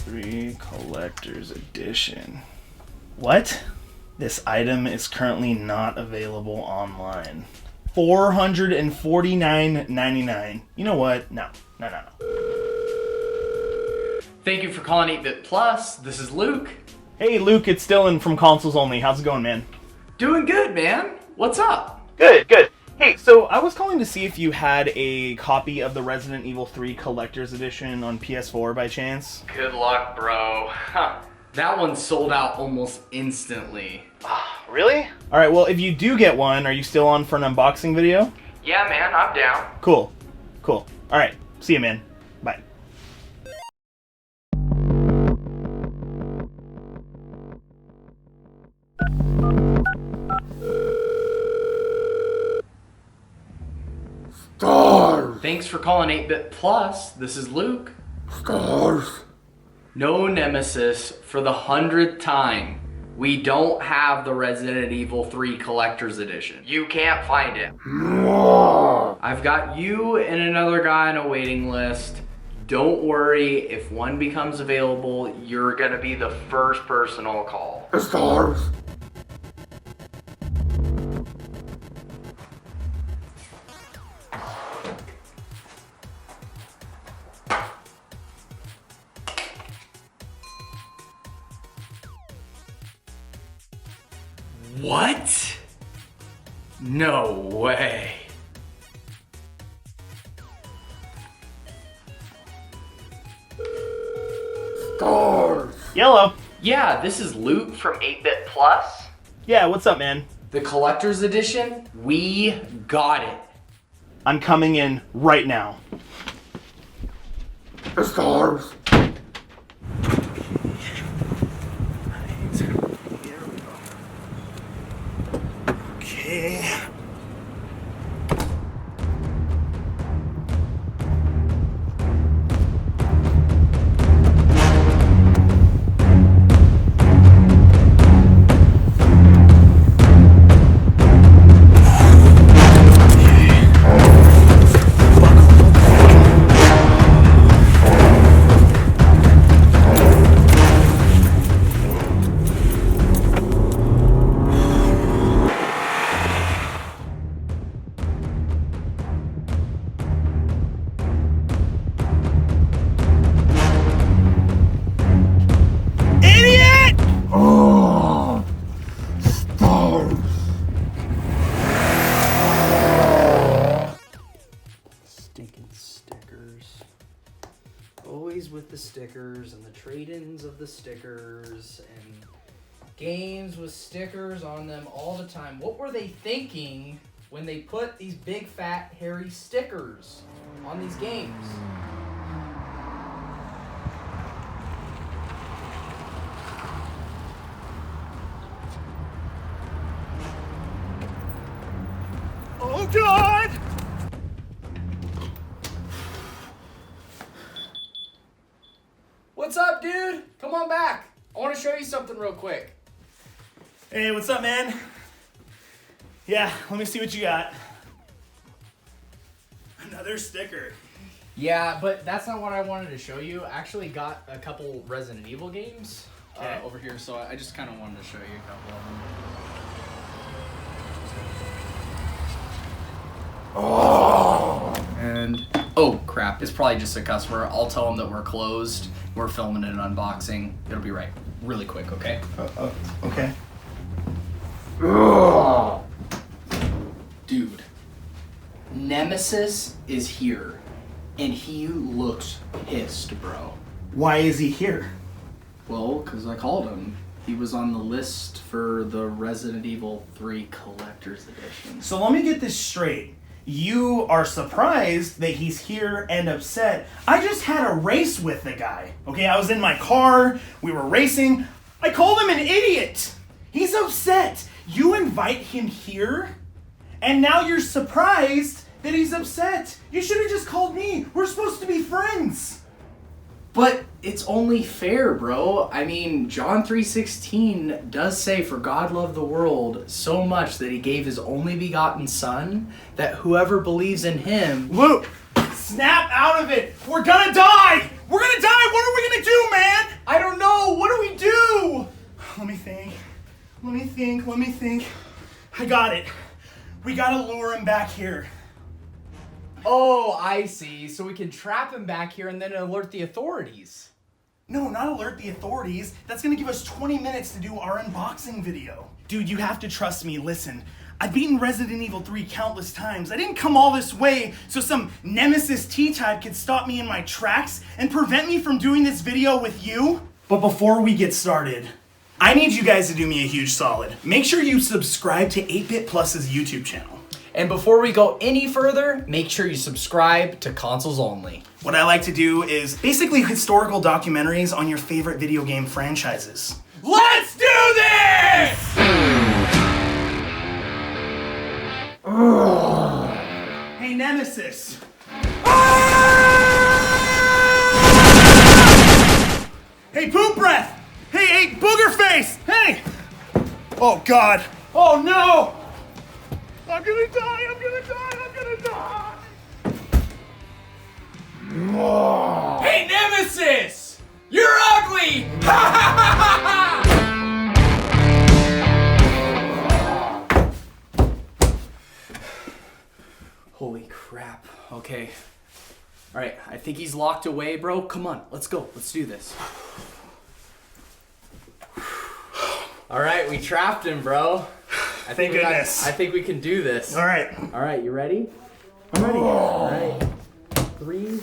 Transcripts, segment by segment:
3 Collector's Edition. What? This item is currently not available online. $449.99. You know what? No. Thank you for calling 8-Bit Plus. This is Luke. Hey Luke, it's Dylan from Consoles Only. How's it going, man? Doing good, man. What's up? Good. Hey, so I was calling to see if you had a copy of the Resident Evil 3 Collector's Edition on PS4 by chance. Good luck, bro. That one sold out almost instantly. Really? Alright, well, if you do get one, are you still on for an unboxing video? Yeah, man, I'm down. Cool. Alright, see you, man. Bye. Stars! Thanks for calling 8-Bit Plus. This is Luke. Stars! No, Nemesis, for the 100th time, we don't have the Resident Evil 3 Collector's Edition. You can't find it. No. I've got you and another guy on a waiting list. Don't worry, if one becomes available, you're gonna be the first person I'll call. Stars! What? No way. Stars! Yellow. Yeah, this is Luke from 8-Bit Plus. Yeah, what's up, man? The Collector's Edition, we got it. I'm coming in right now. Stars! Okay. Stinking stickers. Always with the stickers and the trade-ins of the stickers and games with stickers on them all the time. What were they thinking when they put these big fat hairy stickers on these games? Oh God! What's up, dude? Come on back. I want to show you something real quick. Hey, what's up, man? Yeah, let me see what you got. Another sticker. Yeah, but that's not what I wanted to show you. I actually got a couple Resident Evil games over here, so I just kind of wanted to show you a couple of them. And, oh crap, it's probably just a customer. I'll tell them that we're closed. We're filming an unboxing. It'll be right really quick, okay? Okay. Dude, Nemesis is here, and he looks pissed, bro. Why is he here? Well, because I called him. He was on the list for the Resident Evil 3 Collector's Edition. So let me get this straight. You are surprised that he's here and upset. I just had a race with the guy. Okay, I was in my car. We were racing. I called him an idiot. He's upset. You invite him here, and now you're surprised that he's upset. You should have just called me. We're supposed to be friends. But it's only fair, bro. I mean, John 3:16 does say, "For God loved the world so much that he gave his only begotten son, that whoever believes in him..." Luke, snap out of it. We're gonna die. We're gonna die. What are we gonna do, man? think. Let me think. I got it. We gotta lure him back here. Oh, I see. So we can trap him back here and then alert the authorities. No, not alert the authorities. That's gonna give us 20 minutes to do our unboxing video. Dude, you have to trust me. Listen, I've beaten Resident Evil 3 countless times. I didn't come all this way so some Nemesis T-type could stop me in my tracks and prevent me from doing this video with you. But before we get started, I need you guys to do me a huge solid. Make sure you subscribe to 8-Bit Plus's YouTube channel. And before we go any further, make sure you subscribe to Consoles Only. What I like to do is basically historical documentaries on your favorite video game franchises. Let's do this! Hey, Nemesis. Hey, Poop Breath. Hey, Booger Face. Hey. Oh, God. Oh, no. I'm gonna die. Hey, Nemesis! You're ugly! Holy crap. Okay. Alright, I think he's locked away, bro. Come on, let's go. Let's do this. Alright, we trapped him, bro. Thank goodness. I think we can do this. All right. Alright, you ready? I'm ready. Alright. 3,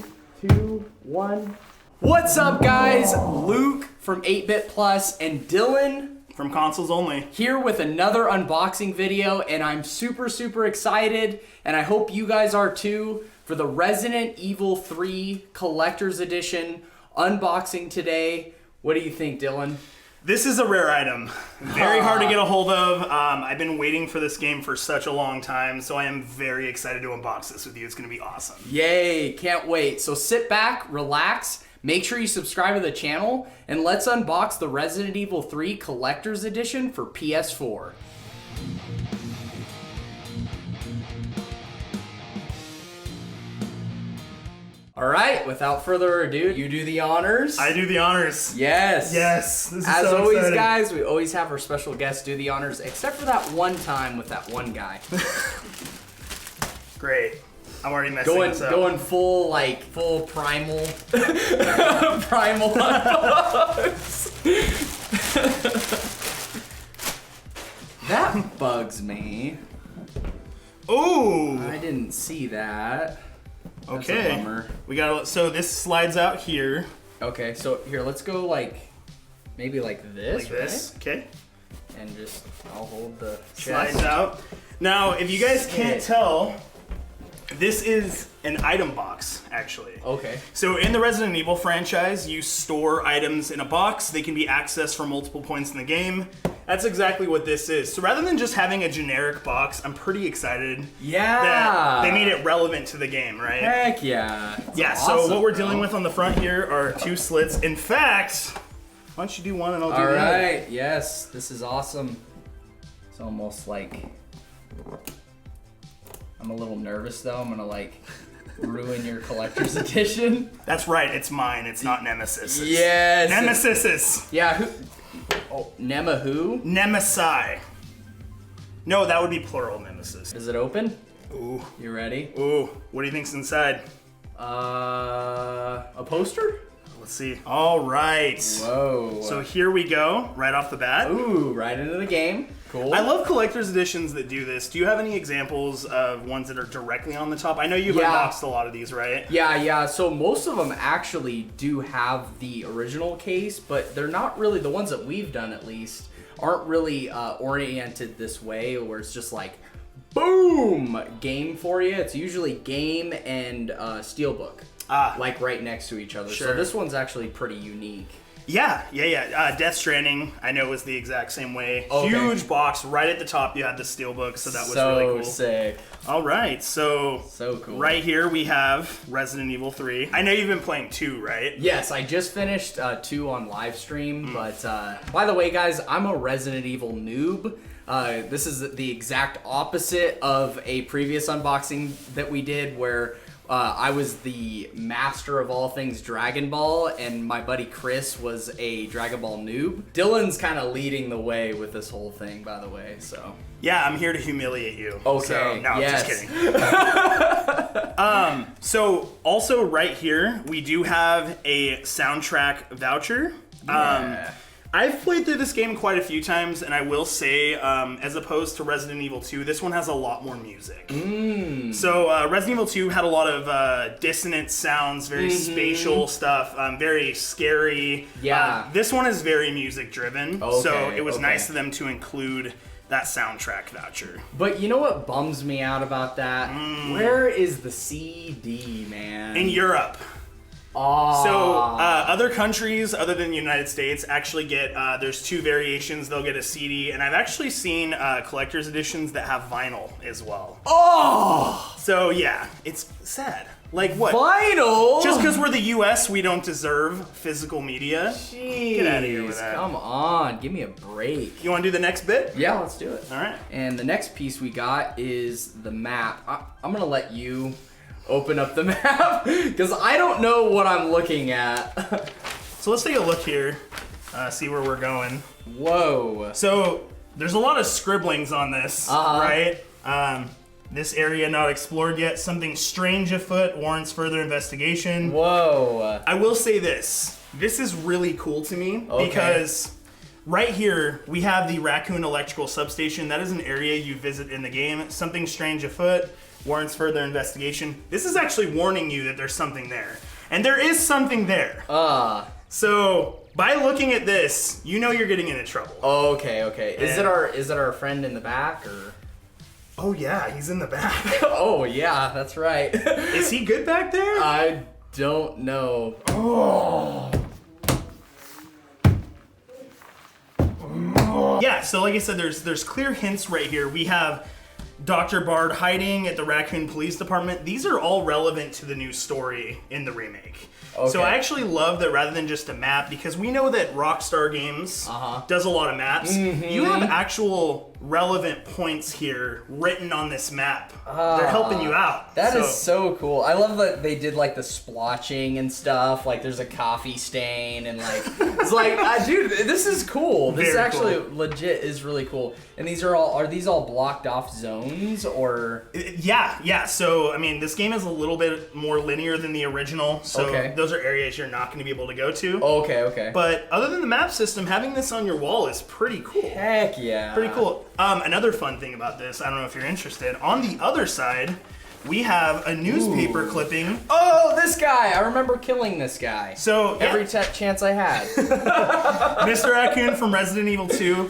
2, 1. What's up, guys? Luke from 8-Bit Plus and Dylan From Consoles Only. here with another unboxing video, and I'm super excited, and I hope you guys are too, for the Resident Evil 3 Collector's Edition unboxing today. What do you think, Dylan? This is a rare item. Very hard to get a hold of. I've been waiting for this game for such a long time, so I am very excited to unbox this with you. It's going to be awesome. Yay, can't wait. So sit back, relax, make sure you subscribe to the channel, and let's unbox the Resident Evil 3 Collector's Edition for PS4. All right, without further ado, you do the honors. I do the honors. Yes. Yes. This is As so always, exciting. guys, we always have our special guests do the honors, except for that one time with that one guy. Great. I'm already messing this up. Going full primal. Primal unbox. That bugs me. Ooh. I didn't see that. That's a Okay. bummer. We got. So this slides out here. Okay, so here, let's go maybe like this, Like this. Okay. right? And just, I'll hold the Slides chest. out. Now, if you guys can't Sick. tell, this is an item box, actually. Okay. So in the Resident Evil franchise, you store items in a box. They can be accessed from multiple points in the game. That's exactly what this is. So rather than just having a generic box, I'm pretty excited Yeah. that they made it relevant to the game, right? Heck yeah. It's Yeah, awesome, so what we're bro. dealing with on the front here are 2 slits. In fact, why don't you do one and I'll do All the other? right, yes, this is awesome. It's almost like, I'm a little nervous though. I'm gonna ruin your collector's edition. That's right, it's mine. It's not Nemesis. Yes. Nemesis. Yeah, who? Oh, Nema who? Nemesi. No, that would be plural Nemesis. Is it open? Ooh. You ready? Ooh. What do you think's inside? A poster? Let's see. All right. Whoa. So here we go, right off the bat. Ooh, right into the game. Cool. I love collector's editions that do this. Do you have any examples of ones that are directly on the top? I know you've Yeah. unboxed a lot of these, right? Yeah, so most of them actually do have the original case, but they're not really, the ones that we've done at least, aren't really oriented this way, where it's just like, boom, game for you. It's usually game and steelbook, like right next to each other. Sure. So this one's actually pretty unique. Yeah. Death Stranding, I know, was the exact same way. Okay. Huge box, right at the top you had the steelbook, so that was so really cool. sick. All right, so Cool. right here we have Resident Evil 3. I know you've been playing 2, right? Yes, I just finished 2 on livestream, but by the way, guys, I'm a Resident Evil noob. This is the exact opposite of a previous unboxing that we did where I was the master of all things Dragon Ball, and my buddy Chris was a Dragon Ball noob. Dylan's kind of leading the way with this whole thing, by the way, so. Yeah, I'm here to humiliate you. Okay, So, no, yes. I'm just kidding. So also right here, we do have a soundtrack voucher. Yeah. I've played through this game quite a few times, and I will say, as opposed to Resident Evil 2, this one has a lot more music. So Resident Evil 2 had a lot of dissonant sounds, very spatial stuff, very scary. Yeah. This one is very music driven, Okay, so it was okay. nice of them to include that soundtrack voucher. But you know what bums me out about that? Where is the CD, man? In Europe. Oh. So other countries other than the United States actually get, there's two variations. They'll get a CD, and I've actually seen collector's editions that have vinyl as well. Oh! So yeah, it's sad. Like what? Vinyl? Just because we're the US, we don't deserve physical media? Jeez, Get outta here with that. come on, give me a break. You want to do the next bit? Yeah, let's do it. All right. And the next piece we got is the map. I'm gonna let you open up the map because I don't know what I'm looking at. So let's take a look here, see where we're going. Whoa. So there's a lot of scribblings on this, right? This area not explored yet. Something strange afoot warrants further investigation. Whoa. I will say this. This is really cool to me because right here we have the Raccoon Electrical Substation. That is an area you visit in the game. Something strange afoot warrants further investigation. This is actually warning you that there's something there. And there is something there. So by looking at this, you know you're getting into trouble. Okay, okay. Is And- it our friend in the back or? Oh yeah, he's in the back. Oh yeah, that's right. Is he good back there? I don't know. Yeah, so like I said, there's clear hints right here. We have Dr. Bard hiding at the Raccoon Police Department. These are all relevant to the new story in the remake. So I actually love that rather than just a map, because we know that Rockstar Games does a lot of maps. You have actual relevant points here written on this map. They're helping you out. That is so cool. I love that they did like the splotching and stuff. Like there's a coffee stain and like it's like, dude, this is cool. This Very actually cool. legit is really cool. And these are these all blocked off zones or? Yeah. So I mean, this game is a little bit more linear than the original. So those are areas you're not going to be able to go to. Okay. But other than the map system, having this on your wall is pretty cool. Heck yeah. Pretty cool. Another fun thing about this, I don't know if you're interested, on the other side, we have a newspaper clipping. Oh, this guy! I remember killing this guy. So every chance I had. Mr. Raccoon from Resident Evil 2.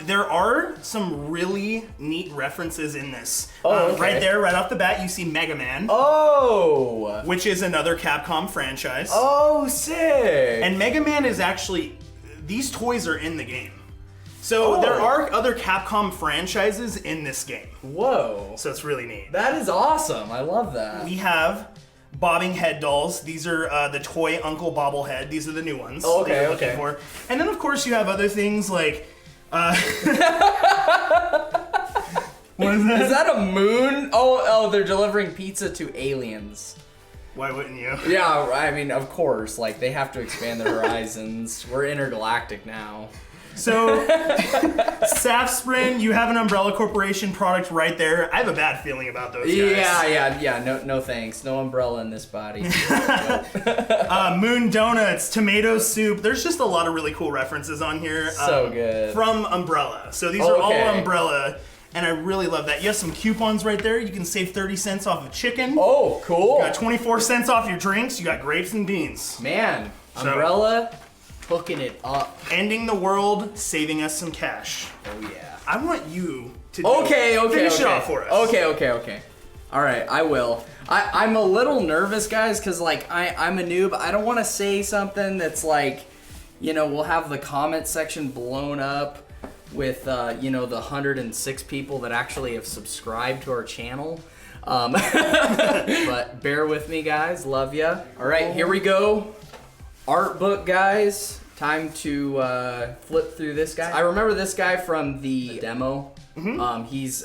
There are some really neat references in this. Right there, right off the bat, you see Mega Man. Oh! Which is another Capcom franchise. Oh, sick! And Mega Man is actually, these toys are in the game. So there are other Capcom franchises in this game. Whoa. So it's really neat. That is awesome. I love that. We have bobbing head dolls. These are the toy Uncle Bobblehead. These are the new ones. Oh, okay, that you're looking for. And then of course you have other things like what is that? Is that a moon? Oh, they're delivering pizza to aliens. Why wouldn't you? Yeah, I mean, of course. Like, they have to expand their horizons. We're intergalactic now. So, Safsprin, you have an Umbrella Corporation product right there. I have a bad feeling about those guys. Yeah. No thanks. No umbrella in this body. Moon Donuts, tomato soup. There's just a lot of really cool references on here. So good. From Umbrella. So these are all Umbrella. And I really love that. You have some coupons right there. You can save 30 cents off of chicken. Oh, cool. You got 24 cents off your drinks. You got grapes and beans. Man, Umbrella hooking it up. Ending the world, saving us some cash. Oh, yeah. I want you to finish it off for us. Okay. All right, I will. I'm a little nervous, guys, because, like, I'm a noob. I don't want to say something that's, like, you know, we'll have the comment section blown up with, you know, the 106 people that actually have subscribed to our channel. But bear with me, guys. Love ya. All right, here we go. Art book, guys. Time to flip through this guy. I remember this guy from the demo. He's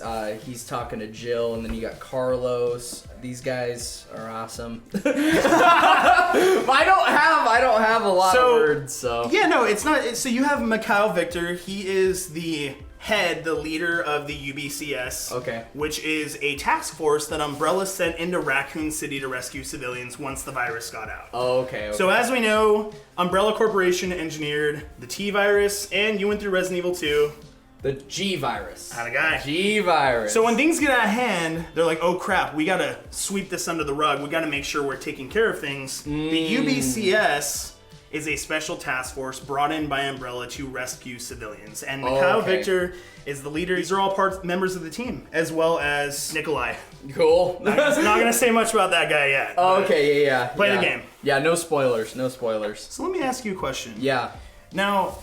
talking to Jill, and then you got Carlos. these guys are awesome. I don't have a lot of words, so. Yeah, no, it's not. So you have Mikhail Victor. He is the leader of the UBCS. Okay. Which is a task force that Umbrella sent into Raccoon City to rescue civilians once the virus got out. Oh, okay. So as we know, Umbrella Corporation engineered the T virus, and you went through Resident Evil 2. The G virus. Atta guy. G virus. So when things get out of hand, they're like, oh crap, we gotta sweep this under the rug. We gotta make sure we're taking care of things. The UBCS is a special task force brought in by Umbrella to rescue civilians. And Mikhail Victor is the leader. These are all members of the team, as well as Nikolai. Cool. Not gonna say much about that guy yet. Oh, okay, yeah. Play the game. Yeah, no spoilers. So let me ask you a question. Yeah. Now,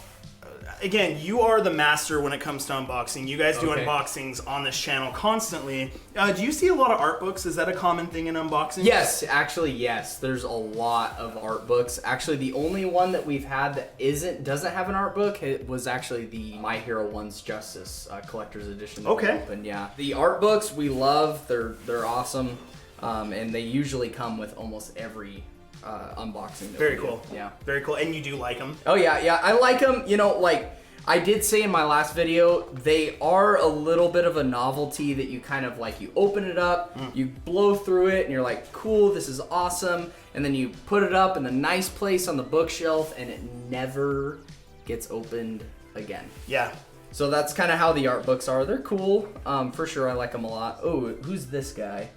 again, you are the master when it comes to unboxing. You guys do unboxings on this channel constantly. Do you see a lot of art books? Is that a common thing in unboxing? Yes, actually, yes. There's a lot of art books. Actually, the only one that we've had that doesn't have an art book, it was actually the My Hero One's Justice collector's edition that we opened. Yeah, the art books we love. They're awesome, and they usually come with almost every unboxing. Very cool. Yeah. Very cool. And you do like them? Oh yeah, I like them. You know, like I did say in my last video, they are a little bit of a novelty that you kind of like, you open it up, you blow through it, and you're like, cool, this is awesome. And then you put it up in the nice place on the bookshelf, and it never gets opened again. Yeah. So that's kind of how the art books are. They're cool. For sure, I like them a lot. Oh, who's this guy?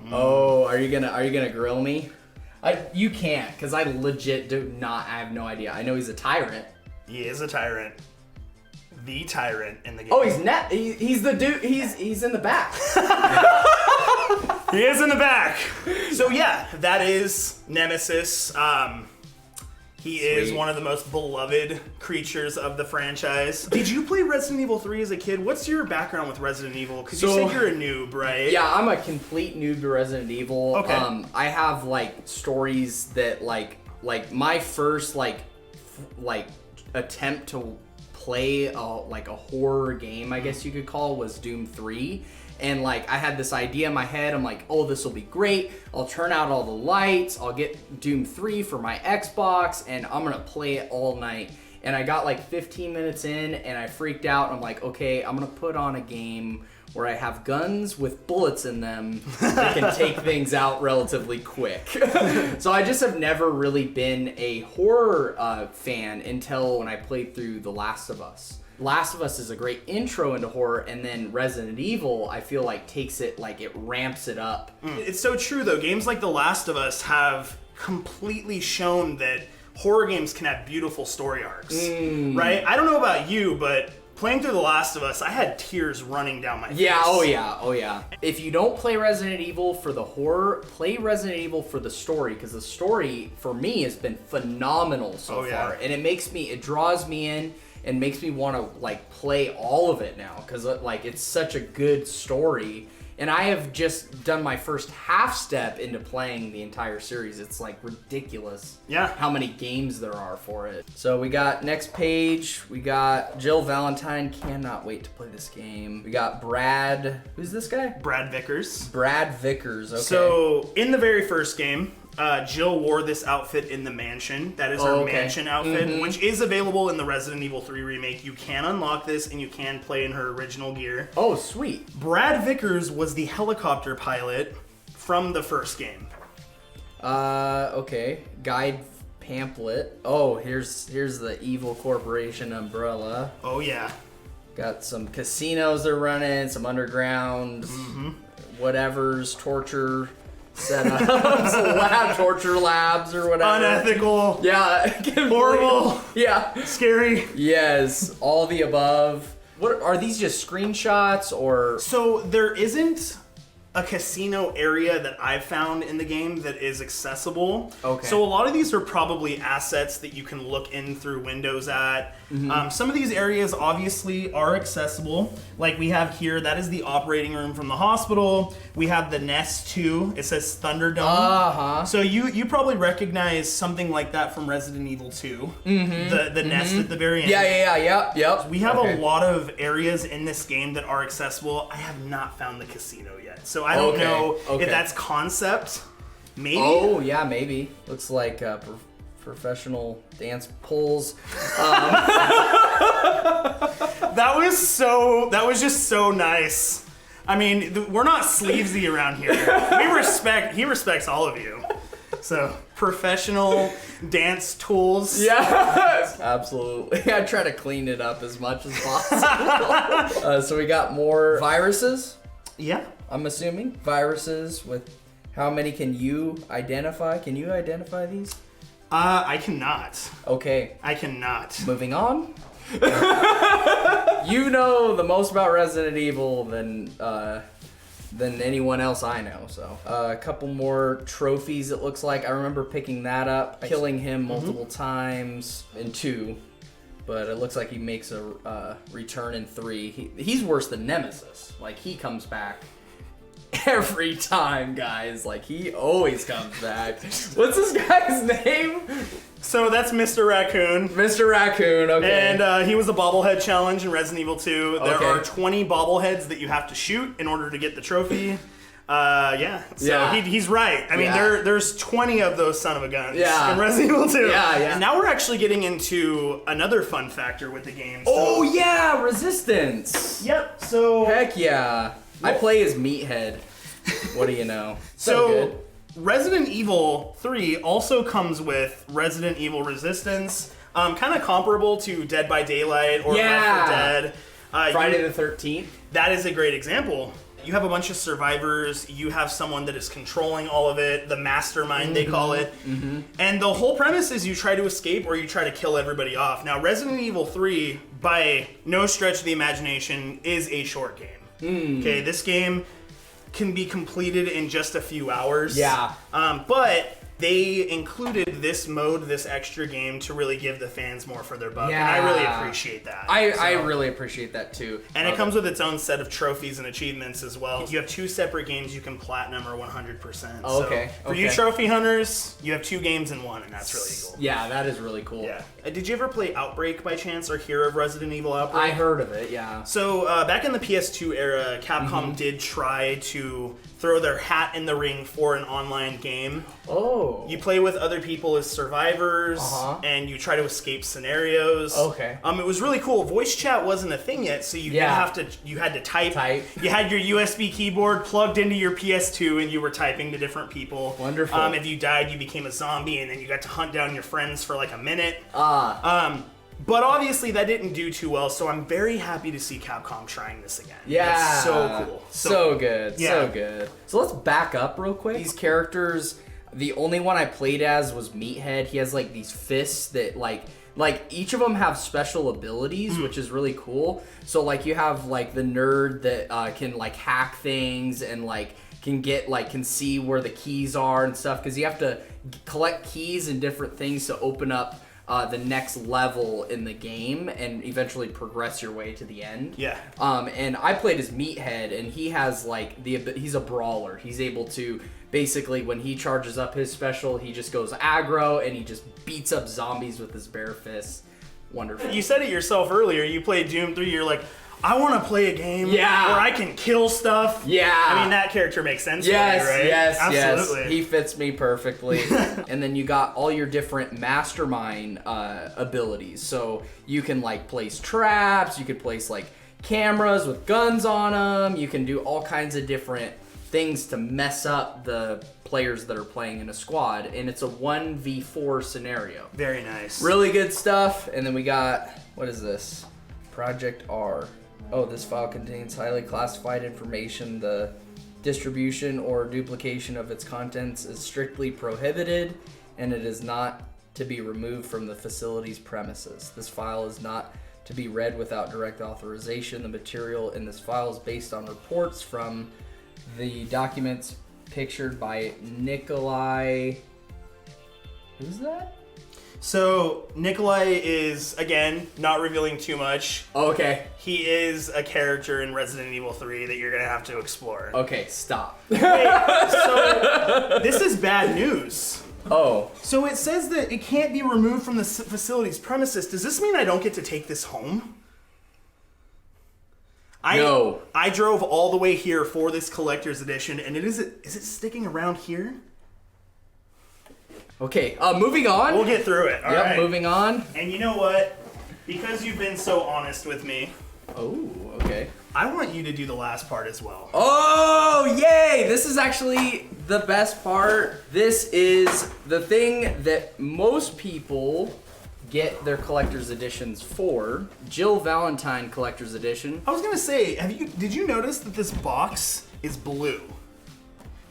Oh, are you gonna grill me? You can't, because I legit I have no idea. I know he's a tyrant. He is a tyrant. The tyrant in the game. Oh, he's the dude, he's in the back. He is in the back. So yeah, that is Nemesis. He is one of the most beloved creatures of the franchise. Did you play Resident Evil 3 as a kid? What's your background with Resident Evil? Because you said you're a noob, right? Yeah, I'm a complete noob to Resident Evil. Okay. I have like stories that like my first like attempt to play a horror game, I guess you could call, was Doom 3. And like I had this idea in my head, I'm like, oh, this will be great. I'll turn out all the lights, I'll get Doom 3 for my Xbox, and I'm gonna play it all night. And I got like 15 minutes in and I freaked out. I'm like, okay, I'm gonna put on a game where I have guns with bullets in them that can take things out relatively quick. So I just have never really been a horror fan until when I played through The Last of Us. Last of Us is a great intro into horror, and then Resident Evil, I feel like, takes it, like, it ramps it up. It's so true, though. Games like The Last of Us have completely shown that horror games can have beautiful story arcs, right? I don't know about you, but playing through The Last of Us, I had tears running down my face. Yeah, oh yeah. If you don't play Resident Evil for the horror, play Resident Evil for the story, because the story, for me, has been phenomenal so far. And it draws me in, and makes me want to like play all of it now, because like it's such a good story. And I have just done my first half step into playing the entire series. It's like ridiculous how many games there are for it. So we got next page, we got Jill Valentine, cannot wait to play this game. We got Brad, who's this guy? Brad Vickers. Brad Vickers, okay. So in the very first game, Jill wore this outfit in the mansion. That is her mansion outfit, which is available in the Resident Evil 3 remake. You can unlock this, and you can play in her original gear. Oh, sweet. Brad Vickers was the helicopter pilot from the first game. Okay. Guide pamphlet. Oh, here's the Evil Corporation umbrella. Oh, yeah. Got some casinos they're running, some underground, whatevers, torture setups, torture labs or whatever. Unethical. Yeah. Horrible. Yeah. Scary. Yes. All the above. What are these, just screenshots or? So there isn't a casino area that I've found in the game that is accessible. Okay. So a lot of these are probably assets that you can look in through windows at. Some of these areas obviously are accessible. Like we have here, that is the operating room from the hospital. We have the Nest 2. It says Thunderdome. So you probably recognize something like that from Resident Evil 2. The Nest at the very end. Yep. We have a lot of areas in this game that are accessible. I have not found the casino yet. yet. So I don't Okay, know okay. if that's concept. Maybe. Oh yeah, maybe. Looks like professional dance poles. That was just so nice. I mean, we're not sleevesy around here. He respects all of you. So, professional dance tools. Yeah, absolutely. I try to clean it up as much as possible. So we got more viruses, Yeah. I'm assuming. Viruses with how many can you identify? Can you identify these? I cannot. Okay, I cannot. moving on. You know the most about Resident Evil than anyone else I know. So a couple more trophies. It looks like I remember picking that up, killing him multiple times in 2, but it looks like he makes a return in 3. He's worse than Nemesis. Like he comes back every time, guys. Like he always comes back. What's this guy's name? So that's Mr. Raccoon. Mr. Raccoon. Okay. And he was a bobblehead challenge in Resident Evil 2. There Okay. are 20 bobbleheads that you have to shoot in order to get the trophy. Yeah. So Yeah. he's right. I mean, Yeah. there's 20 of those son of a guns Yeah. in Resident Evil 2. Yeah, yeah. And now we're actually getting into another fun factor with the game. So, Oh yeah, Resistance. Yep. So Heck yeah. I play as Meathead. What do you know? So, good. Resident Evil 3 also comes with Resident Evil Resistance, kind of comparable to Dead by Daylight or Yeah. Left 4 Dead. Friday the 13th. That is a great example. You have a bunch of survivors, you have someone that is controlling all of it, the mastermind they call it, and the whole premise is you try to escape or you try to kill everybody off. Now, Resident Evil 3, by no stretch of the imagination, is a short game. Okay, this game can be completed in just a few hours. Yeah. But they included this mode, this extra game, to really give the fans more for their buck. Yeah. And I really appreciate that. I So- really appreciate that too. And it comes with its own set of trophies and achievements as well. You have 2 separate games you can platinum or 100%. Oh, okay, So for you okay. trophy hunters, you have 2 games in 1, and that's really cool. Yeah, that is really cool. Yeah. Did you ever play Outbreak by chance or hear of Resident Evil Outbreak? I heard of it, yeah. So back in the PS2 era, Capcom did try to throw their hat in the ring for an online game. Oh. You play with other people as survivors, and you try to escape scenarios. Okay. It was really cool. Voice chat wasn't a thing yet, so you had to type. You had your USB keyboard plugged into your PS2, and you were typing to different people. Wonderful. If you died, you became a zombie, and then you got to hunt down your friends for like a minute. But obviously that didn't do too well, so I'm very happy to see Capcom trying this again. Yeah. It's so cool. So good. Yeah. So good. So let's back up real quick. These characters, the only one I played as was Meathead. He has like these fists that like each of them have special abilities, which is really cool. So like you have like the nerd that can like hack things and like can see where the keys are and stuff, because you have to collect keys and different things to open up the next level in the game and eventually progress your way to the end. Yeah. And I played as Meathead, and he has like he's a brawler. He's able to basically, when he charges up his special, he just goes aggro and he just beats up zombies with his bare fists. Wonderful. You said it yourself earlier. You played Doom 3. You're like, I want to play a game where I can kill stuff. Yeah. I mean, that character makes sense Yes, for me, right? yes, Absolutely. yes. He fits me perfectly. And then you got all your different mastermind abilities. So you can like place traps. You could place like cameras with guns on them. You can do all kinds of different things to mess up the players that are playing in a squad. And it's a 1v4 scenario. Very nice. Really good stuff. And then we got, what is this? Project R. Oh, this file contains highly classified information. The distribution or duplication of its contents is strictly prohibited, and it is not to be removed from the facility's premises. This file is not to be read without direct authorization. The material in this file is based on reports from the documents pictured by Nikolai. Who's that? So, Nikolai is, again, not revealing too much. Okay. He is a character in Resident Evil 3 that you're going to have to explore. Okay, stop. Wait, so this is bad news. Oh. So it says that it can't be removed from the facility's premises. Does this mean I don't get to take this home? No. I drove all the way here for this collector's edition, and is it sticking around here? Okay, moving on. We'll get through it. All right. Moving on. And you know what? Because you've been so honest with me, Oh, okay. I want you to do the last part as well. Oh, yay! This is actually the best part. This is the thing that most people get their collector's editions for. Jill Valentine collector's edition. I was gonna say, did you notice that this box is blue?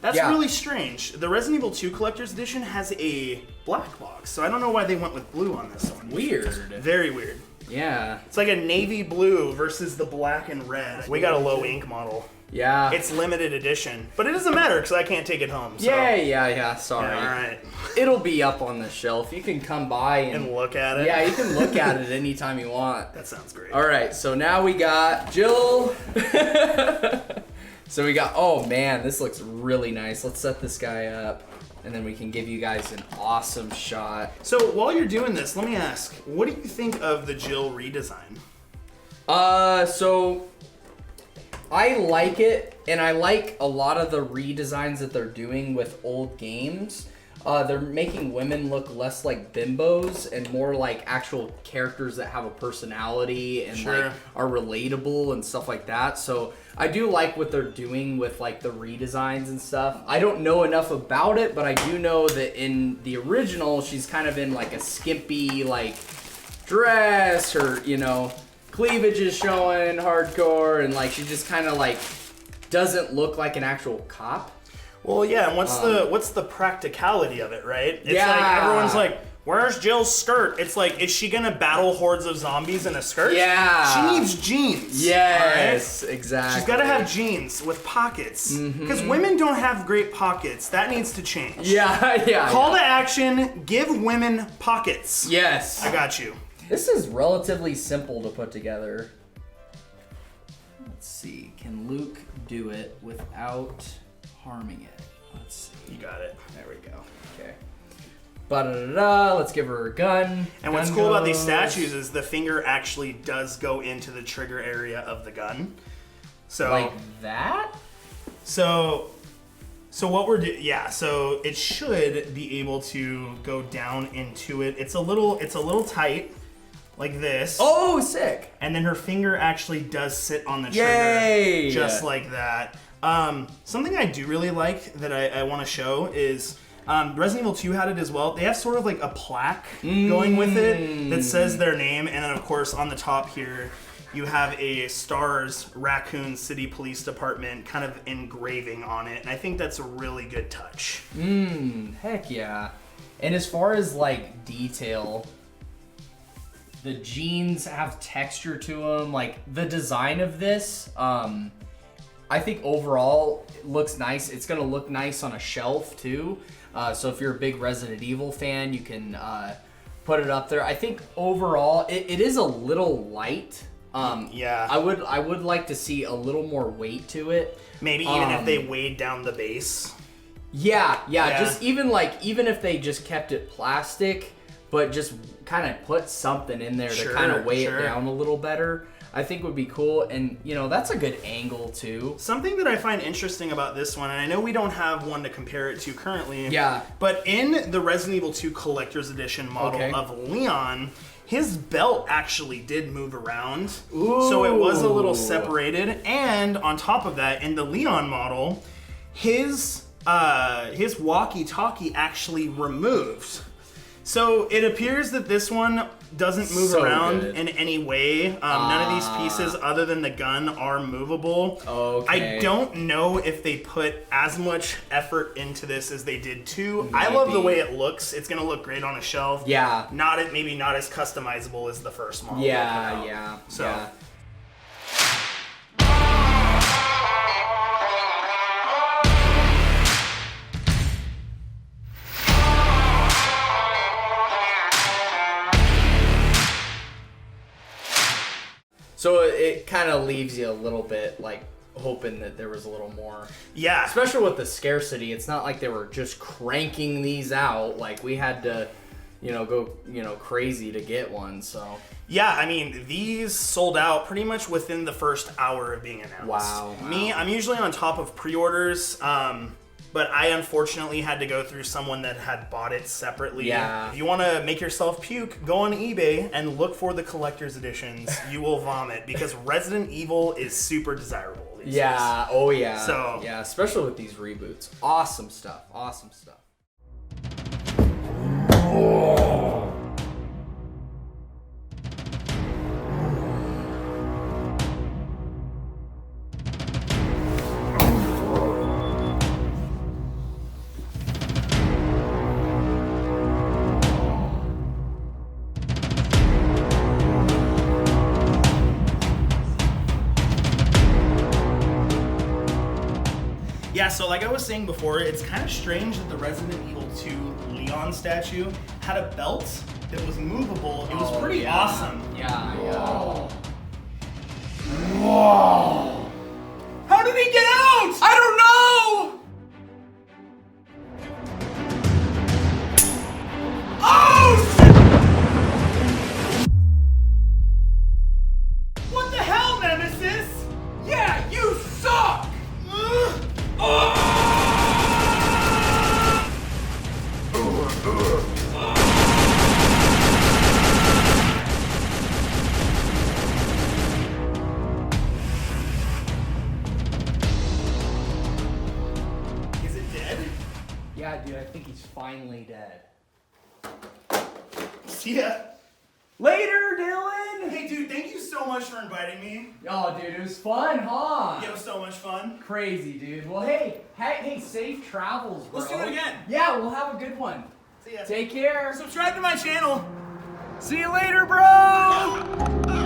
That's Yeah. really strange. The Resident Evil 2 collector's edition has a black box, so I don't know why they went with blue on this one. Weird. Very weird. Yeah. It's like a navy blue versus the black and red. We got a low ink model. Yeah. It's limited edition, but it doesn't matter because I can't take it home. So. Yeah. Sorry. Yeah, all right. It'll be up on the shelf. You can come by And look at it. Yeah, you can look at it anytime you want. That sounds great. All right, so now we got Jill. So we got, oh man, this looks really nice. Let's set this guy up, and then we can give you guys an awesome shot. So while you're doing this, let me ask, what do you think of the Jill redesign? So I like it, and I like a lot of the redesigns that they're doing with old games. They're making women look less like bimbos and more like actual characters that have a personality and like are relatable and stuff like that. So I do like what they're doing with like the redesigns and stuff. I don't know enough about it, but I do know that in the original, she's kind of in like a skimpy like dress, or cleavage is showing hardcore, and like she just kind of like doesn't look like an actual cop. Well, yeah, and what's the practicality of it, right? It's Yeah. like everyone's like, where's Jill's skirt? It's like, is she gonna battle hordes of zombies in a skirt? Yeah. She needs jeans. Yes, all right? exactly. She's gotta have jeans with pockets. Because women don't have great pockets. That needs to change. Yeah. Call to action, give women pockets. Yes. I got you. This is relatively simple to put together. Let's see. Can Luke do it without harming it? Let's see. You got it. There we go. Okay. Ba-da-da-da. Let's give her a gun. And what's Gun cool about these goes. statues is the finger actually does go into the trigger area of the gun. So Like that? So what we're doing, so it should be able to go down into it. It's a little tight, like this. Oh, sick. And then her finger actually does sit on the Yay! trigger, just like that. Something I do really like that I want to show is Resident Evil 2 had it as well. They have sort of like a plaque going with it that says their name, and then of course on the top here you have a STARS Raccoon City Police Department kind of engraving on it, and I think that's a really good touch. Heck yeah. And as far as like detail, the jeans have texture to them. Like the design of this, I think overall it looks nice. It's gonna look nice on a shelf too. So if you're a big Resident Evil fan, you can put it up there. I think overall it is a little light. Yeah. I would like to see a little more weight to it. Maybe even if they weighed down the base. Yeah. Yeah. Just even if they just kept it plastic, but just kind of put something in there to kind of weigh it down a little better, I think would be cool. And that's a good angle too. Something that I find interesting about this one, and I know we don't have one to compare it to currently. Yeah. But in the Resident Evil 2 Collector's Edition model of Leon, his belt actually did move around. Ooh. So it was a little separated. And on top of that, in the Leon model, his walkie-talkie actually removed. So it appears that this one doesn't move around in any way. None of these pieces, other than the gun, are movable. Okay. I don't know if they put as much effort into this as they did too. I Might love the be. way it looks. It's gonna look great on a shelf. Yeah. Maybe not as customizable as the first model. Yeah. So. Yeah. So it kind of leaves you a little bit like hoping that there was a little more. Yeah. Especially with the scarcity, it's not like they were just cranking these out. Like we had to go crazy to get one. So Yeah, I mean, these sold out pretty much within the first hour of being announced. Wow. Me, I'm usually on top of pre-orders, but I unfortunately had to go through someone that had bought it separately. Yeah. If you want to make yourself puke, go on eBay and look for the collector's editions. You will vomit because Resident Evil is super desirable these days. oh yeah. So- yeah, especially with these reboots. Awesome stuff. Awesome stuff. Yeah, so like I was saying before, it's kind of strange that the Resident Evil 2 Leon statue had a belt that was movable. It was pretty awesome. Yeah. How did he get out? I don't know. Oh, shit! What the hell, Nemesis? Yeah, you suck. Is it dead? Yeah, dude, I think he's finally dead. See ya. Later, Dylan. Hey, dude, thank you so much for inviting me. Oh, dude, it was fun, huh? It was so much fun. Crazy, dude. Well, hey, safe travels, bro. Let's do it again. Yeah, we'll have a good one. See ya. Take care. Subscribe to my channel. See you later, bro.